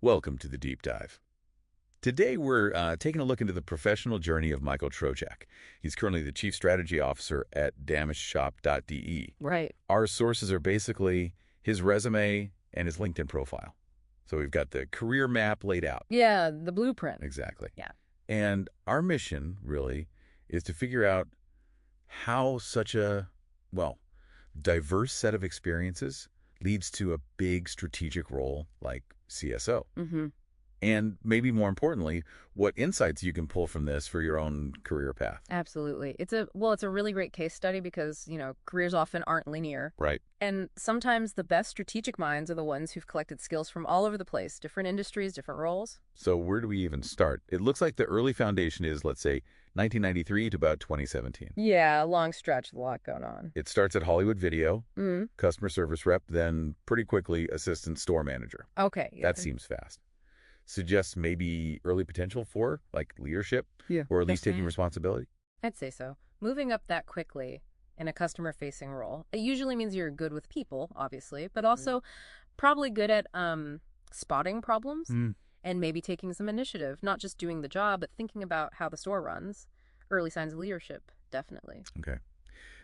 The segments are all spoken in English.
Welcome to the Deep Dive. Today we're taking a look into the professional journey of Michael Trojak. He's currently the Chief Strategy Officer at Damastshop.de. Right. Our sources are basically his resume and his LinkedIn profile. So we've got the career map laid out. Yeah, the blueprint. Exactly. Yeah. And our mission, really, is to figure out how such a, diverse set of experiences leads to a big strategic role like CSO. Mm-hmm. And maybe more importantly, what insights you can pull from this for your own career path. Absolutely. It's a really great case study because, careers often aren't linear. Right. And sometimes the best strategic minds are the ones who've collected skills from all over the place, different industries, different roles. So where do we even start? It looks like the early foundation is, let's say, 1993 to about 2017. Yeah, a long stretch with a lot going on. It starts at Hollywood Video, Mm-hmm. customer service rep, then pretty quickly assistant store manager. Okay. Yeah. That seems fast. Suggests maybe early potential for, like, leadership, Yeah, or at least that's taking right. responsibility. I'd say so. Moving up that quickly in a customer-facing role, it usually means you're good with people, obviously, but also probably good at spotting problems and maybe taking some initiative, not just doing the job, but thinking about how the store runs. Early signs of leadership, definitely. Okay.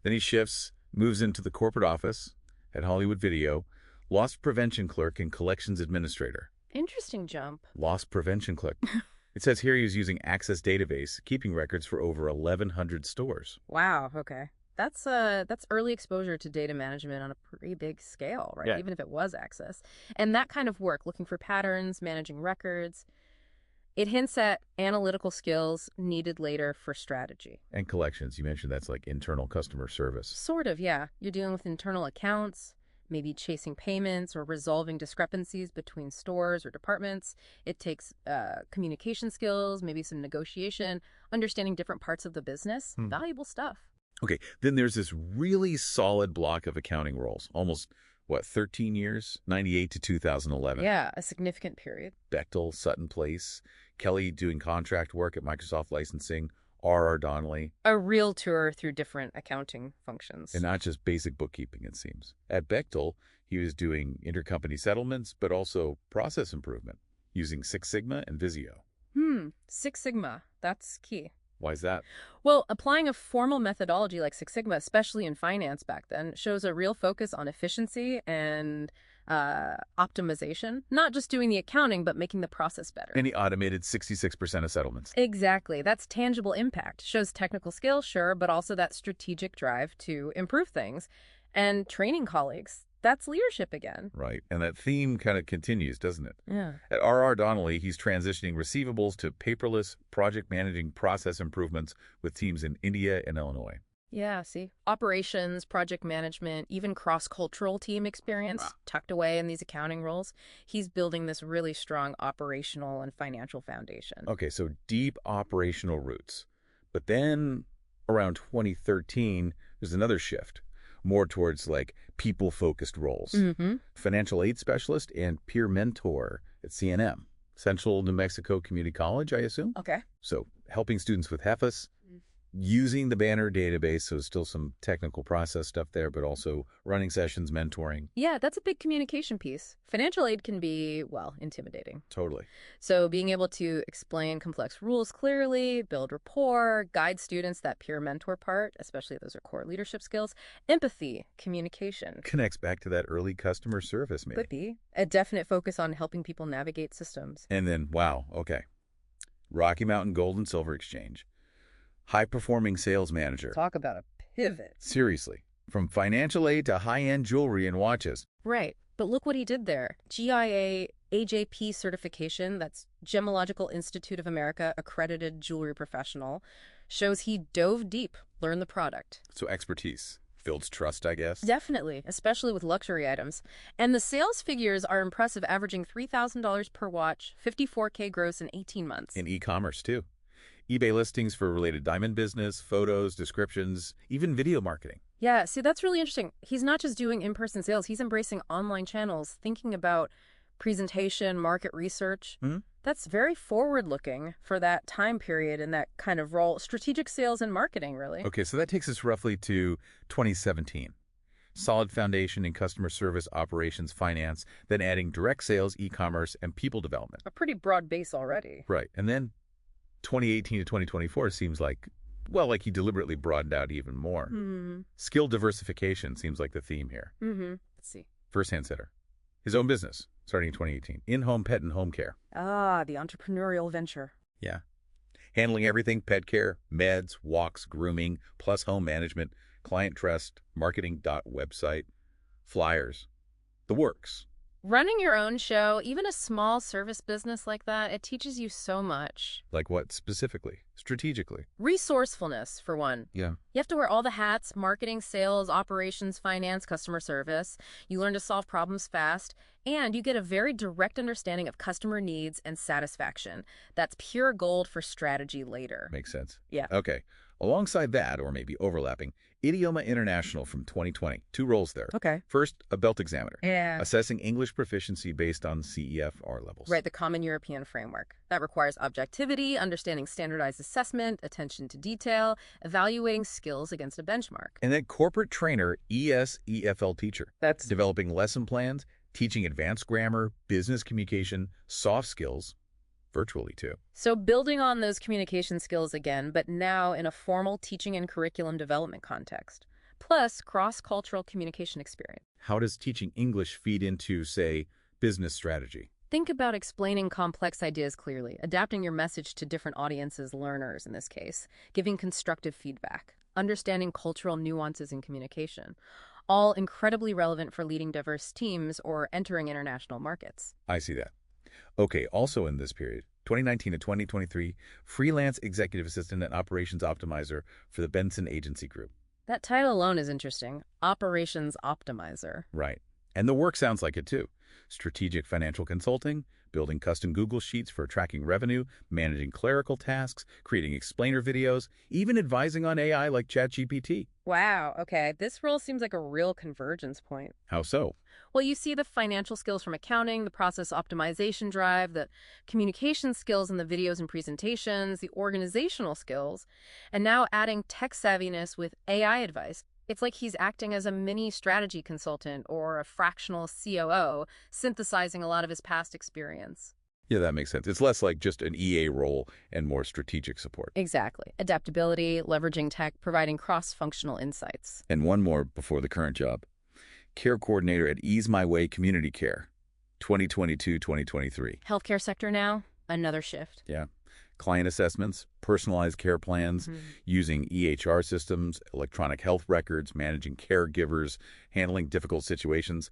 Then he shifts, moves into the corporate office at Hollywood Video, loss prevention clerk and collections administrator. Interesting jump. Loss prevention clerk. It says here he was using Access database, keeping records for over 1,100 stores. Wow, okay. That's early exposure to data management on a pretty big scale, right? Yeah. Even if it was Access. And that kind of work, looking for patterns, managing records, it hints at analytical skills needed later for strategy. And collections, you mentioned that's like internal customer service. Sort of, yeah. You're dealing with internal accounts, maybe chasing payments or resolving discrepancies between stores or departments. It takes communication skills, maybe some negotiation, understanding different parts of the business. Valuable stuff. Okay, then there's this really solid block of accounting roles, almost, 13 years? 98 to 2011. Yeah, a significant period. Bechtel, Sutton Place, Kelly doing contract work at Microsoft Licensing, R.R. Donnelly, A real tour through different accounting functions. and not just basic bookkeeping, it seems. At Bechtel, he was doing intercompany settlements, but also process improvement, using Six Sigma and Visio. Six Sigma. That's key. Why is that? Well, applying a formal methodology like Six Sigma, especially in finance back then, shows a real focus on efficiency and optimization. Not just doing the accounting, but making the process better. And he automated 66% of settlements. Exactly. That's tangible impact. Shows technical skill, sure, but also that strategic drive to improve things. And training colleagues. That's leadership again. Right, and that theme kind of continues, doesn't it? Yeah. At R.R. Donnelly, he's transitioning receivables to paperless, project managing process improvements with teams in India and Illinois. Yeah, see? Operations, project management, even cross-cultural team experience tucked away in these accounting roles. He's building this really strong operational and financial foundation. Okay, so deep operational roots. But then, around 2013, there's another shift, more towards, like, people-focused roles. Financial aid specialist and peer mentor at CNM, Central New Mexico Community College, I assume? Okay. So helping students with HEFAS, using the Banner database, so still some technical process stuff there, but also running sessions, mentoring. Yeah, that's a big communication piece. Financial aid can be, well, intimidating. Totally. So being able to explain complex rules clearly, build rapport, guide students, that peer mentor part, especially those are core leadership skills, empathy, communication. Connects back to that early customer service, maybe. Could be. A definite focus on helping people navigate systems. And then, wow, okay. Rocky Mountain Gold and Silver Exchange. High-performing sales manager. Talk about a pivot. Seriously. From financial aid to high-end jewelry and watches. Right. But look what he did there. GIA AJP certification, that's Gemological Institute of America accredited jewelry professional, shows he dove deep, learned the product. So expertise. Builds trust, I guess. Definitely, especially with luxury items. And the sales figures are impressive, averaging $3,000 per watch, 54K gross in 18 months. In e-commerce, too. eBay listings for related diamond business, photos, descriptions, even video marketing. Yeah, see, that's really interesting. He's not just doing in-person sales. He's embracing online channels, thinking about presentation, market research. That's very forward-looking for that time period and that kind of role. Strategic sales and marketing, really. Okay, so that takes us roughly to 2017. solid foundation in customer service, operations, finance, then adding direct sales, e-commerce, and people development. A pretty broad base already. Right. And then 2018 to 2024 seems like, well, like he deliberately broadened out even more. Skill diversification seems like the theme here. Let's see. First-hand sitter. His own business, starting in 2018. In-home pet and home care. Ah, the entrepreneurial venture. Yeah. Handling everything, pet care, meds, walks, grooming, plus home management, client trust, marketing, website, flyers, the works. Running your own show, even a small service business like that, it teaches you so much. Like what specifically? Strategically? Resourcefulness, for one. Yeah. You have to wear all the hats: marketing, sales, operations, finance, customer service. You learn to solve problems fast, and you get a very direct understanding of customer needs and satisfaction. That's pure gold for strategy later. Makes sense. Yeah. Okay. Alongside that, or maybe overlapping, Idioma International from 2020. 2 roles there. Okay. First, a belt examiner. Yeah. Assessing English proficiency based on CEFR levels. Right, the Common European Framework. That requires objectivity, understanding standardized assessment, attention to detail, evaluating skills against a benchmark. And then corporate trainer, ESEFL teacher. That's Developing lesson plans, teaching advanced grammar, business communication, soft skills, virtually too. So building on those communication skills again, but now in a formal teaching and curriculum development context, plus cross-cultural communication experience. How does teaching English feed into, say, business strategy? Think about explaining complex ideas clearly, adapting your message to different audiences, learners in this case, giving constructive feedback, understanding cultural nuances in communication, all incredibly relevant for leading diverse teams or entering international markets. I see that. Okay, also in this period, 2019 to 2023, freelance executive assistant and operations optimizer for the Benson Agency Group. That title alone is interesting. Operations Optimizer. Right. And the work sounds like it too. Strategic financial consulting, building custom Google Sheets for tracking revenue, managing clerical tasks, creating explainer videos, even advising on AI like ChatGPT. Wow, okay. This role seems like a real convergence point. How so? Well, you see the financial skills from accounting, the process optimization drive, the communication skills in the videos and presentations, the organizational skills, and now adding tech savviness with AI advice. It's like he's acting as a mini strategy consultant or a fractional COO, synthesizing a lot of his past experience. Yeah, that makes sense. It's less like just an EA role and more strategic support. Exactly. Adaptability, leveraging tech, providing cross-functional insights. And one more before the current job. Care coordinator at Ease My Way Community Care, 2022-2023. Healthcare sector now, another shift. Yeah. Client assessments, personalized care plans, using EHR systems, electronic health records, managing caregivers, handling difficult situations,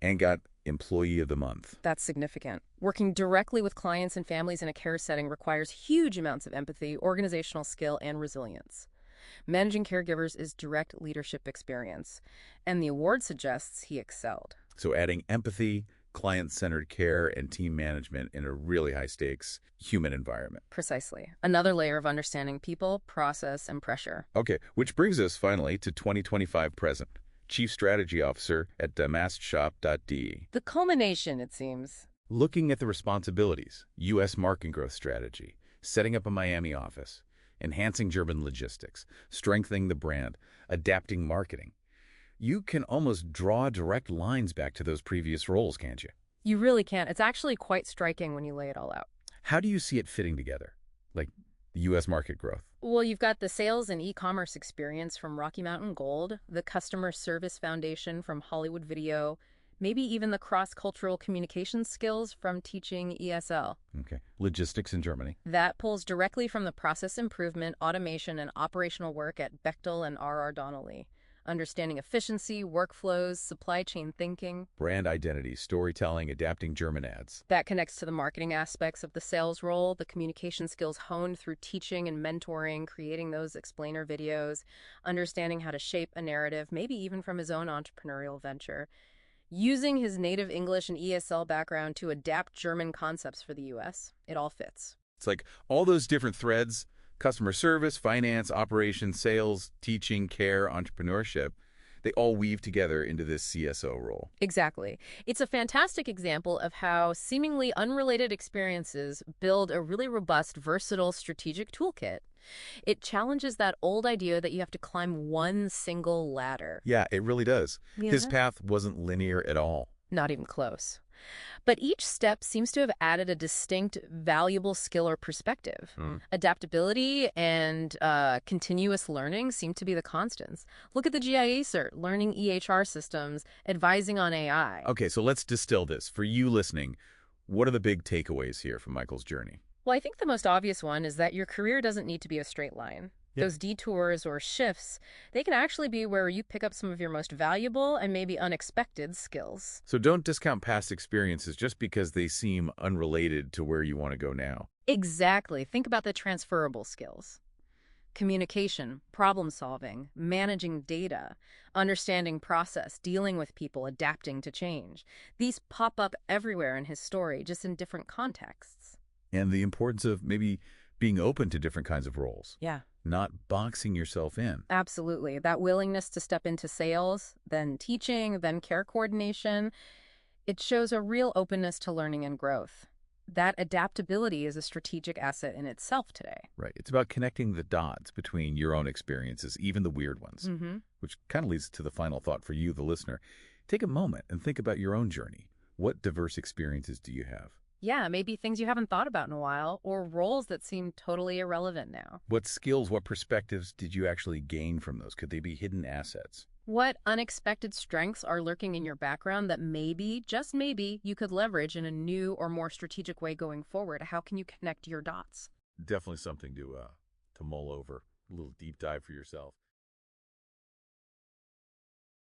and got Employee of the Month. That's significant. Working directly with clients and families in a care setting requires huge amounts of empathy, organizational skill, and resilience. Managing caregivers is direct leadership experience, and the award suggests he excelled. So adding empathy, client-centered care, and team management in a really high-stakes human environment. Precisely. Another layer of understanding people, process, and pressure. Okay, which brings us finally to 2025 present. Chief Strategy Officer at Damastshop.de. The culmination, it seems. Looking at the responsibilities, U.S. market growth strategy, setting up a Miami office, enhancing German logistics, strengthening the brand, adapting marketing. You can almost draw direct lines back to those previous roles, can't you? You really can. It's actually quite striking when you lay it all out. How do you see it fitting together? Like the U.S. market growth? Well, you've got the sales and e-commerce experience from Rocky Mountain Gold, the customer service foundation from Hollywood Video, maybe even the cross-cultural communication skills from teaching ESL. Okay. Logistics in Germany. That pulls directly from the process improvement, automation, and operational work at Bechtel and R.R. Donnelley. Understanding efficiency, workflows, supply chain thinking. Brand identity, storytelling, adapting German ads. That connects to the marketing aspects of the sales role, the communication skills honed through teaching and mentoring, creating those explainer videos, understanding how to shape a narrative, maybe even from his own entrepreneurial venture. Using his native English and ESL background to adapt German concepts for the U.S. It all fits. It's like all those different threads, customer service, finance, operations, sales, teaching, care, entrepreneurship, they all weave together into this CSO role. Exactly. It's a fantastic example of how seemingly unrelated experiences build a really robust, versatile strategic toolkit. It challenges that old idea that you have to climb one single ladder. Yeah, it really does. His Yeah. path wasn't linear at all. Not even close. But each step seems to have added a distinct, valuable skill or perspective. Adaptability and continuous learning seem to be the constants. Look at the GIA cert, learning EHR systems, advising on AI. Okay, so let's distill this. For you listening, what are the big takeaways here from Michael's journey? Well, I think the most obvious one is that your career doesn't need to be a straight line. Yep. Those detours or shifts, they can actually be where you pick up some of your most valuable and maybe unexpected skills. So don't discount past experiences just because they seem unrelated to where you want to go now. Exactly. Think about the transferable skills. Communication, problem solving, managing data, understanding process, dealing with people, adapting to change. These pop up everywhere in his story, just in different contexts. And the importance of maybe being open to different kinds of roles, Yeah. not boxing yourself in. Absolutely. That willingness to step into sales, then teaching, then care coordination, it shows a real openness to learning and growth. That adaptability is a strategic asset in itself today. Right. It's about connecting the dots between your own experiences, even the weird ones, which kind of leads to the final thought for you, the listener. Take a moment and think about your own journey. What diverse experiences do you have? Yeah, maybe things you haven't thought about in a while, or roles that seem totally irrelevant now. What skills, what perspectives did you actually gain from those? Could they be hidden assets? What unexpected strengths are lurking in your background that maybe, just maybe, you could leverage in a new or more strategic way going forward? How can you connect your dots? Definitely something to mull over, a little deep dive for yourself.